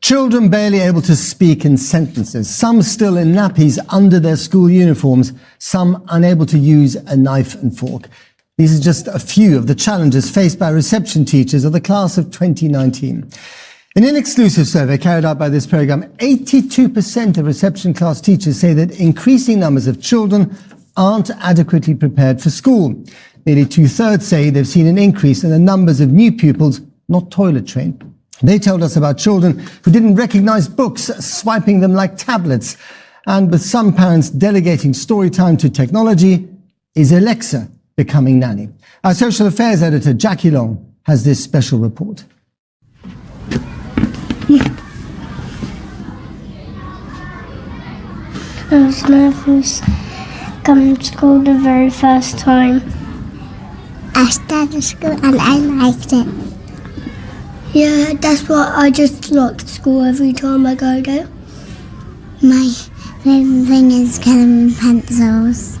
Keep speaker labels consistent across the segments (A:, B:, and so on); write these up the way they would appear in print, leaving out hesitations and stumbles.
A: Children barely able to speak in sentences, some still in nappies under their school uniforms, some unable to use a knife and fork. These are just a few of the challenges faced by reception teachers of the class of 2019. In an exclusive survey carried out by this programme, 82% of reception class teachers say that increasing numbers of children aren't adequately prepared for school. Nearly two-thirds say they've seen an increase in the numbers of new pupils not toilet trained. They told us about children who didn't recognise books, swiping them like tablets. And with some parents delegating story time to technology, is Alexa becoming nanny? Our social affairs editor, Jackie Long, has this special report.
B: I was nervous coming to school the very first time.
C: I started school and I liked it.
B: Yeah, that's why I just like school every time I go there.
C: My favourite thing is colouring pencils.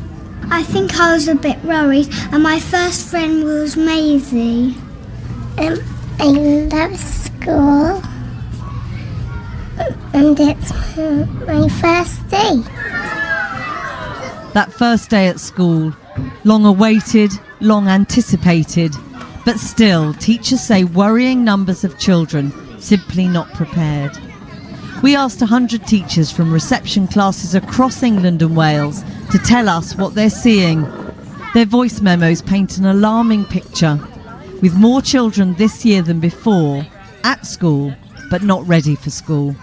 B: I think I was a bit worried, and my first friend was Maisie.
C: I love school. And it's my first day.
D: That first day at school, long awaited, long anticipated, but still, teachers say worrying numbers of children simply not prepared. We asked 100 teachers from reception classes across England and Wales to tell us what they're seeing. Their voice memos paint an alarming picture, with more children this year than before at school, but not ready for school.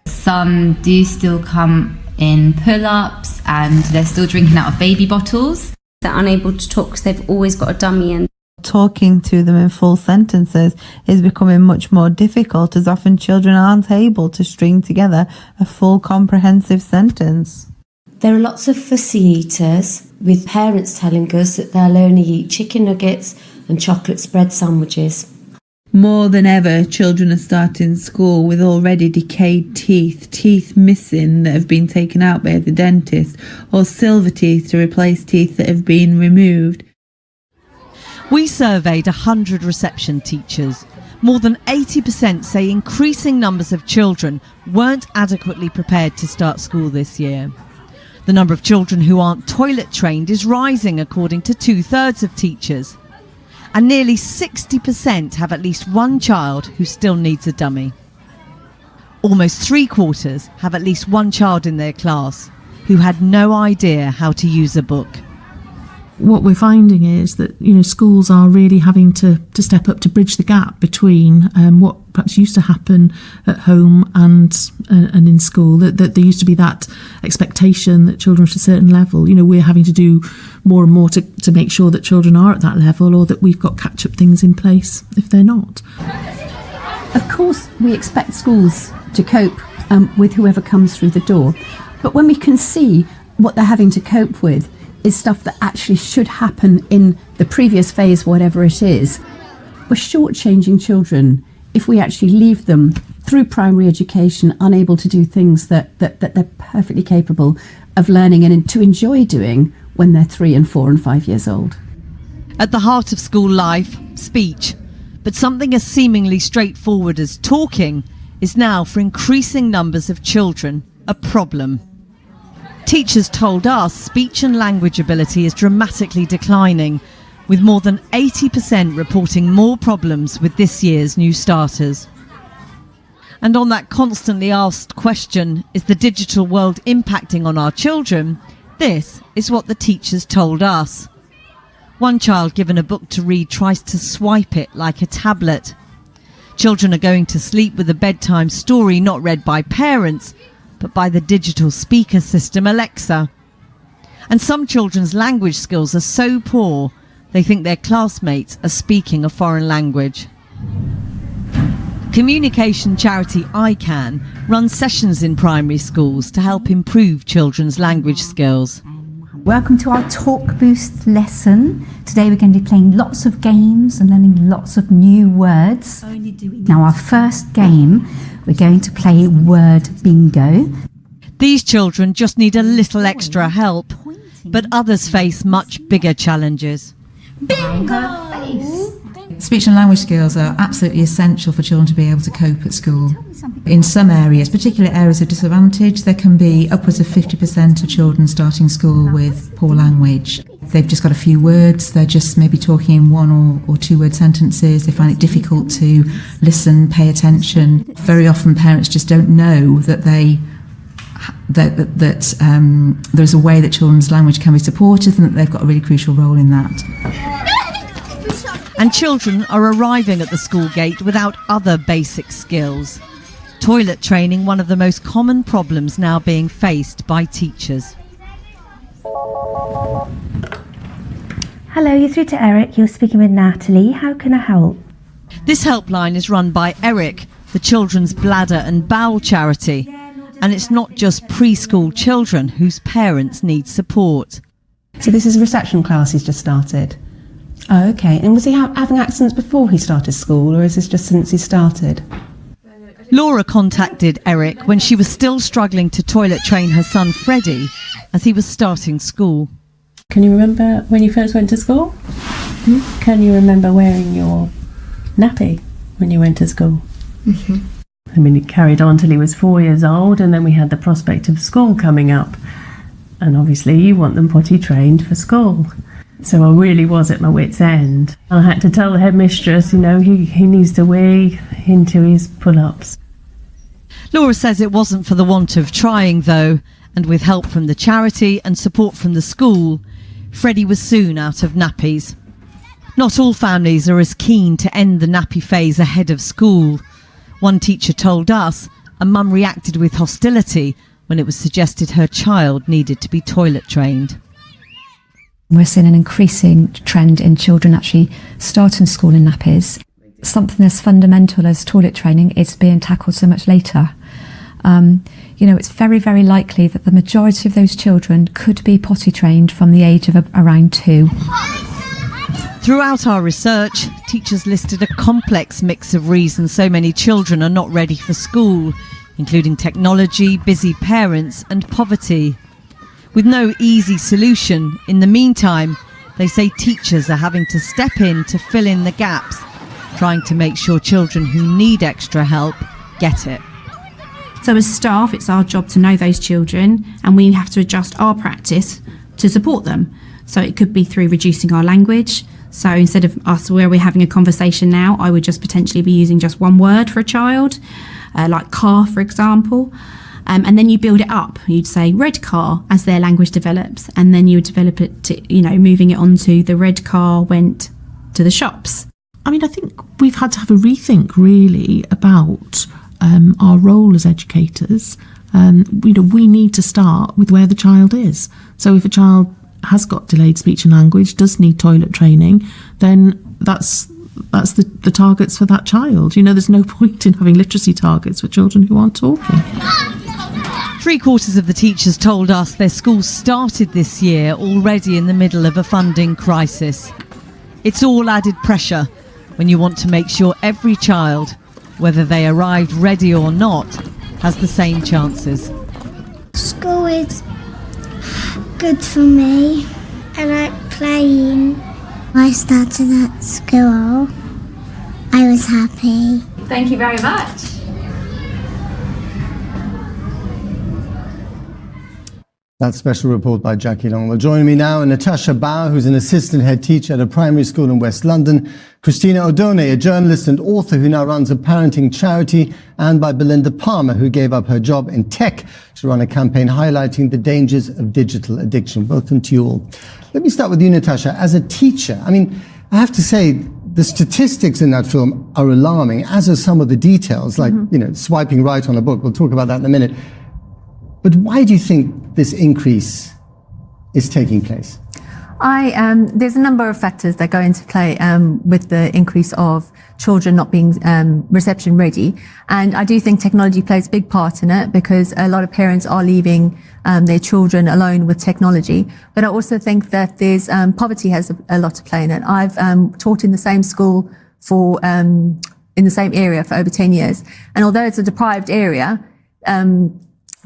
E: Some do still come in pull-ups and they're still drinking out of baby bottles.
F: They're unable to talk because they've always got a dummy in.
G: Talking to them in full sentences is becoming much more difficult, as often children aren't able to string together a full comprehensive sentence.
H: There are lots of fussy eaters, with parents telling us that they'll only eat chicken nuggets and chocolate spread sandwiches.
G: More than ever, children are starting school with already decayed teeth missing that have been taken out by the dentist, or silver teeth to replace teeth that have been removed.
D: We surveyed 100 reception teachers. More than 80% say increasing numbers of children weren't adequately prepared to start school this year. The number of children who aren't toilet trained is rising, according to two-thirds of teachers. And nearly 60% have at least one child who still needs a dummy. Almost three-quarters have at least one child in their class who had no idea how to use a book.
I: What we're finding is that, schools are really having to step up to bridge the gap between what perhaps used to happen at home and in school. That there used to be that expectation that children at a certain level, we're having to do more and more to make sure that children are at that level, or that we've got catch-up things in place if they're not.
J: Of course, we expect schools to cope with whoever comes through the door. But when we can see what they're having to cope with is stuff that actually should happen in the previous phase, whatever it is, we're shortchanging children if we actually leave them through primary education unable to do things that they're perfectly capable of learning and to enjoy doing when they're 3 and 4 and 5 years old.
D: At the heart of school life, speech. But something as seemingly straightforward as talking is now, for increasing numbers of children, a problem. Teachers told us speech and language ability is dramatically declining, with more than 80% reporting more problems with this year's new starters. And on that constantly asked question, is the digital world impacting on our children? This is what the teachers told us. One child given a book to read tries to swipe it like a tablet. Children are going to sleep with a bedtime story not read by parents, but by the digital speaker system Alexa. And some children's language skills are so poor, they think their classmates are speaking a foreign language. Communication charity ICANN runs sessions in primary schools to help improve children's language skills.
K: Welcome to our Talk Boost lesson. Today we're going to be playing lots of games and learning lots of new words. Now our first game, we're going to play word bingo.
D: These children just need a little extra help, but others face much bigger challenges.
K: Bingo!
L: Speech and language skills are absolutely essential for children to be able to cope at school. In some areas, particular areas of disadvantage, there can be upwards of 50% of children starting school with poor language. They've just got a few words, they're just maybe talking in one or two word sentences, they find it difficult to listen, pay attention. Very often parents just don't know that there's a way that children's language can be supported and that they've got a really crucial role in that.
D: And children are arriving at the school gate without other basic skills. Toilet training, one of the most common problems now being faced by teachers.
M: Hello, you're through to Eric. You're speaking with Natalie. How can I help?
D: This helpline is run by Eric, the Children's Bladder and Bowel charity. And it's not just preschool children whose parents need support.
N: So this is a reception class he's just started? Oh, okay. And was he having accidents before he started school, or is this just since he started?
D: Laura contacted Eric when she was still struggling to toilet train her son Freddie as he was starting school.
N: Can you remember when you first went to school? Can you remember wearing your nappy when you went to school?
O: Mm-hmm. I mean, it carried on till he was 4 years old, and then we had the prospect of school coming up. And obviously you want them potty trained for school. So I really was at my wit's end. I had to tell the headmistress, he needs to weigh into his pull-ups.
D: Laura says it wasn't for the want of trying, though, and with help from the charity and support from the school, Freddie was soon out of nappies. Not all families are as keen to end the nappy phase ahead of school. One teacher told us a mum reacted with hostility when it was suggested her child needed to be toilet trained.
P: We're seeing an increasing trend in children actually starting school in nappies. Something as fundamental as toilet training is being tackled so much later. It's very, very likely that the majority of those children could be potty trained from the age of around 2.
D: Throughout our research, teachers listed a complex mix of reasons so many children are not ready for school, including technology, busy parents and poverty. With no easy solution, in the meantime, they say teachers are having to step in to fill in the gaps, trying to make sure children who need extra help get it.
Q: So as staff, it's our job to know those children, and we have to adjust our practice to support them. So it could be through reducing our language. So instead of us where we're having a conversation now, I would just potentially be using just one word for a child, like car, for example. And then you build it up. You'd say red car as their language develops, and then you would develop it to, moving it onto the red car went to the shops.
I: I mean, I think we've had to have a rethink really about our role as educators. We need to start with where the child is. So if a child has got delayed speech and language, does need toilet training, then that's the targets for that child. There's no point in having literacy targets for children who aren't talking.
D: 3/4 of the teachers told us their schools started this year already in the middle of a funding crisis. It's all added pressure when you want to make sure every child, whether they arrived ready or not, has the same chances.
B: School is good for me. I like playing.
C: I started at school. I was happy.
Q: Thank you very much.
A: That special report by Jackie Long. Well, joining me now, Natasha Bauer, who's an assistant head teacher at a primary school in West London, Christina O'Donnell, a journalist and author who now runs a parenting charity, and by Belinda Palmer, who gave up her job in tech to run a campaign highlighting the dangers of digital addiction. Welcome to you all. Let me start with you, Natasha. As a teacher, I have to say, the statistics in that film are alarming, as are some of the details, like, swiping right on a book. We'll talk about that in a minute. But why do you think this increase is taking place?
R: There's a number of factors that go into play with the increase of children not being reception ready. And I do think technology plays a big part in it, because a lot of parents are leaving their children alone with technology. But I also think that there's poverty has a lot to play in it. I've taught in the same school in the same area for over 10 years. And although it's a deprived area,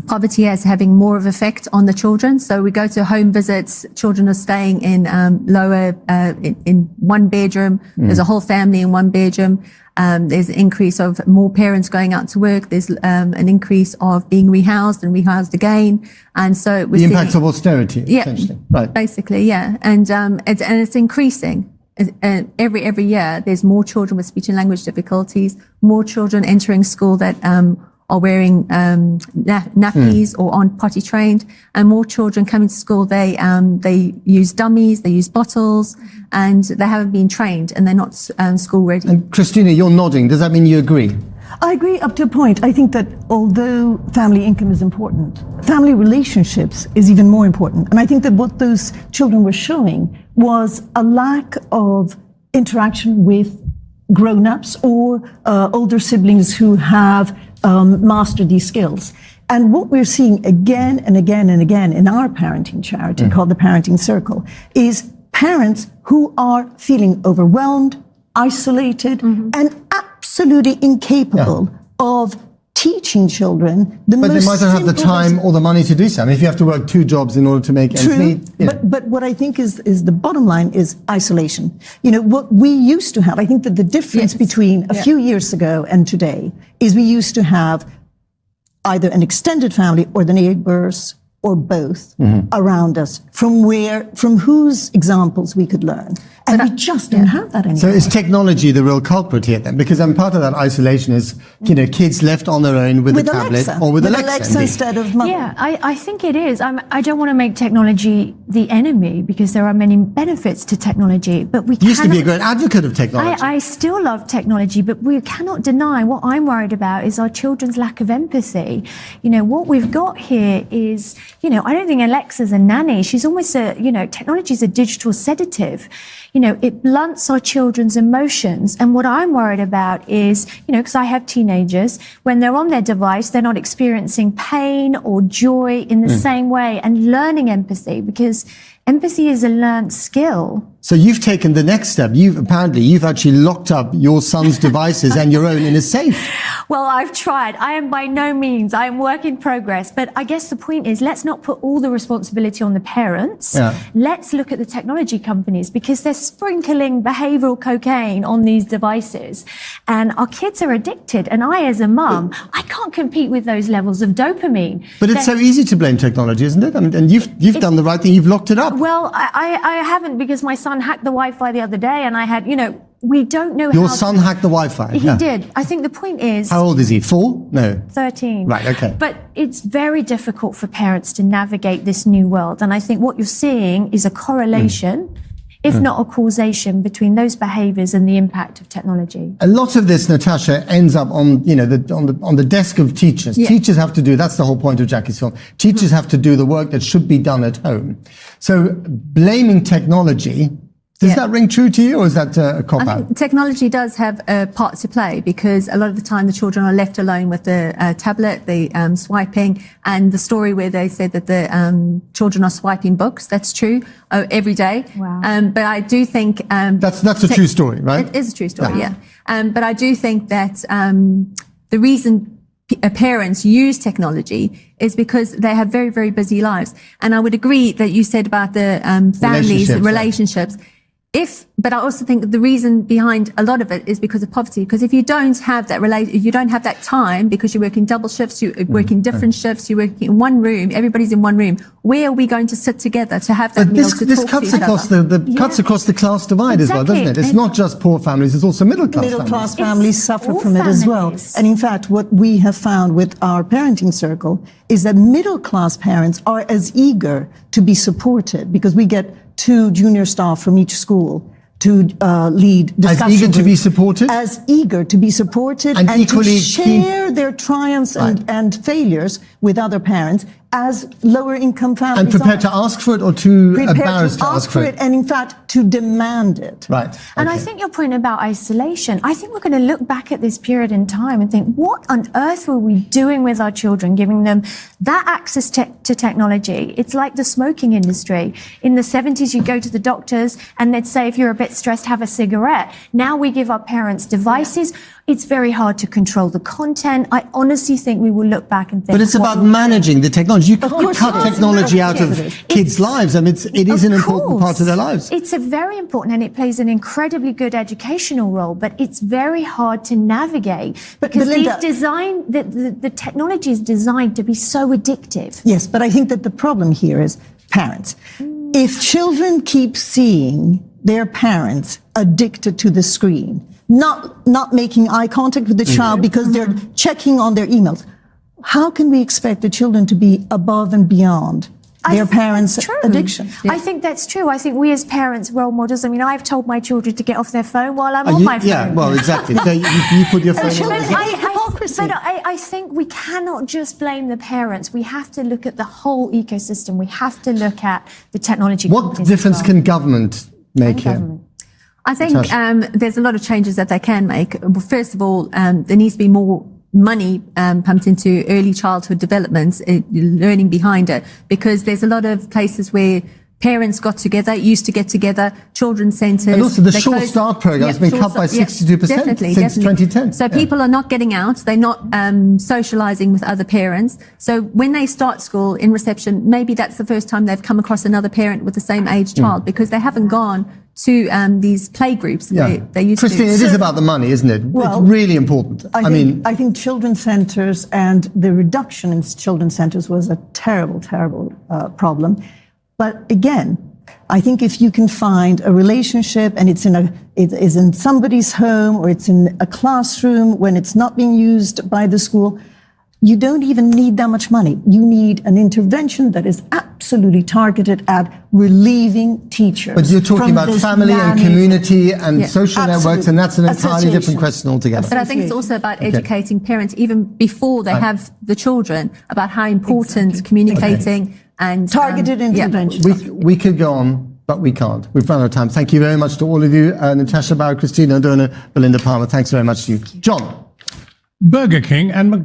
J: poverty as having more of effect on the children. So we go to home visits, children are staying in in one bedroom. There's a whole family in one bedroom. There's an increase of more parents going out to work. There's an increase of being rehoused and rehoused again. And so
A: the impacts of austerity, essentially. Right.
J: Basically, yeah. And it's increasing. And every year, there's more children with speech and language difficulties, more children entering school that are wearing nappies or aren't potty trained, and more children coming to school. They use dummies, they use bottles, and they haven't been trained, and they're not school ready.
A: And Christina, you're nodding. Does that mean you agree?
S: I agree up to a point. I think that although family income is important, family relationships is even more important. And I think that what those children were showing was a lack of interaction with grown-ups or older siblings who have mastered these skills. And what we're seeing again and again and again in our parenting charity called the Parenting Circle is parents who are feeling overwhelmed, isolated, and absolutely incapable of teaching children the most.
A: But they might not have the time or the money to do so. I mean, if you have to work 2 jobs in order to make ends meet.
S: But what I think is the bottom line is isolation. You know, what we used to have, I think that the difference between a few years ago and today is we used to have either an extended family or the neighbors or both around us from whose examples we could learn. And we just don't have that anymore.
A: So is technology the real culprit here then? Because part of that isolation is, kids left on their own with a tablet or with Alexa
S: instead of mother.
M: Yeah, I think it is. I don't want to make technology the enemy because there are many benefits to technology, but we
A: used to be a great advocate of technology.
M: I still love technology, but we cannot deny what I'm worried about is our children's lack of empathy. What we've got here is, I don't think Alexa's a nanny. She's almost technology is a digital sedative. It blunts our children's emotions. And what I'm worried about is, because I have teenagers, when they're on their device, they're not experiencing pain or joy in the same way and learning empathy, because empathy is a learned skill.
A: So you've taken the next step. You've actually locked up your son's devices and your own in a safe.
M: Well, I've tried. I am by no means. I am work in progress. But I guess the point is, let's not put all the responsibility on the parents. Yeah. Let's look at the technology companies, because they're sprinkling behavioral cocaine on these devices. And our kids are addicted. And I, as a mum, I can't compete with those levels of dopamine.
A: But it's so easy to blame technology, isn't it? And you've done the right thing. You've locked it up.
M: Well, I haven't, because my son hacked the Wi-Fi the other day, and I had, we don't know
A: Your son hacked the Wi-Fi?
M: He did. I think the point is...
A: How old is he? 4? No.
M: 13.
A: Right, okay.
M: But it's very difficult for parents to navigate this new world. And I think what you're seeing is a correlation, if not a causation, between those behaviours and the impact of technology.
A: A lot of this, Natasha, ends up on the desk of teachers. Yeah. Teachers have to do, that's the whole point of Jackie's film. Teachers have to do the work that should be done at home. So blaming technology, does that ring true to you, or is that a cop-out?
J: I think technology does have a part to play, because a lot of the time the children are left alone with the tablet, the swiping, and the story where they said that the children are swiping books. That's true every day.
M: Wow.
J: But I do think
A: that's a true story, right?
J: It is a true story. Yeah. But I do think that the reason parents use technology is because they have very, very busy lives. And I would agree that you said about the families, relationships. But I also think the reason behind a lot of it is because of poverty. Because if you don't have that you don't have that time, because you're working double shifts, you're working different shifts, you're working in one room, everybody's in one room. Where are we going to sit together to have that meal to talk to each other?
A: Cuts across the class divide as well, doesn't it? It's not just poor families; it's also middle class.
S: Middle class families suffer from it as well. And in fact, what we have found with our parenting circle is that middle class parents are as eager to be supported, because we get 2 junior staff from each school to lead discussion.
A: As eager to be supported?
S: As eager to be supported and
A: equally
S: to share their triumphs and failures with other parents, as lower income families
A: and prepared to ask for it, or too embarrassed to ask for it?
S: And in fact, to demand it.
A: Right. Okay.
M: And I think your point about isolation, I think we're going to look back at this period in time and think, what on earth were we doing with our children, giving them that access to technology? It's like the smoking industry. In the 70s, you go to the doctors and they'd say, if you're a bit stressed, have a cigarette. Now we give our parents devices. It's very hard to control the content. I honestly think we will look back and think.
A: But it's about managing the technology. You can't cut technology out of kids' lives. I mean, it is an important part of their lives.
M: It's a very important, and it plays an incredibly good educational role, but it's very hard to navigate because the technology is designed to be so addictive.
S: Yes, but I think that the problem here is parents. If children keep seeing their parents addicted to the screen, not making eye contact with the child because they're checking on their emails, how can we expect the children to be above and beyond their parents' addiction?
M: I think that's true. I think we as parents, role models, I mean, I've told my children to get off their phone while I'm on my phone.
A: Yeah, well, exactly. So you put your phone on.
M: But I think we cannot just blame the parents. We have to look at the whole ecosystem. We have to look at the technology.
A: What difference can government make here?
R: I think there's a lot of changes that they can make. Well, first of all, there needs to be more money pumped into early childhood development, learning behind it, because there's a lot of places where parents used to get together, children's centres.
A: And also the Short Start programme has been cut by 62% since 2010.
R: So people are not getting out, they're not socialising with other parents. So when they start school in reception, maybe that's the first time they've come across another parent with the same age child, because they haven't gone to these play groups they used
A: Christine,
R: to.
A: it is about the money, isn't it?
S: Well,
A: it's really important.
S: I think children's centres and the reduction in children's centres was a terrible, terrible problem. But again, I think if you can find a relationship and it is in somebody's home or it's in a classroom when it's not being used by the school, you don't even need that much money. You need an intervention that is absolutely targeted at relieving teachers.
A: But you're talking about family and community and social networks, and that's an entirely different question altogether.
R: But I think it's also about educating parents even before they have the children about how important communicating and
S: targeted intervention.
A: We could go on, but we can't. We've run out of time. Thank you very much to all of you. Natasha Bauer, Christina O'Donnell, Belinda Palmer. Thanks very much to you. John.
T: Burger King and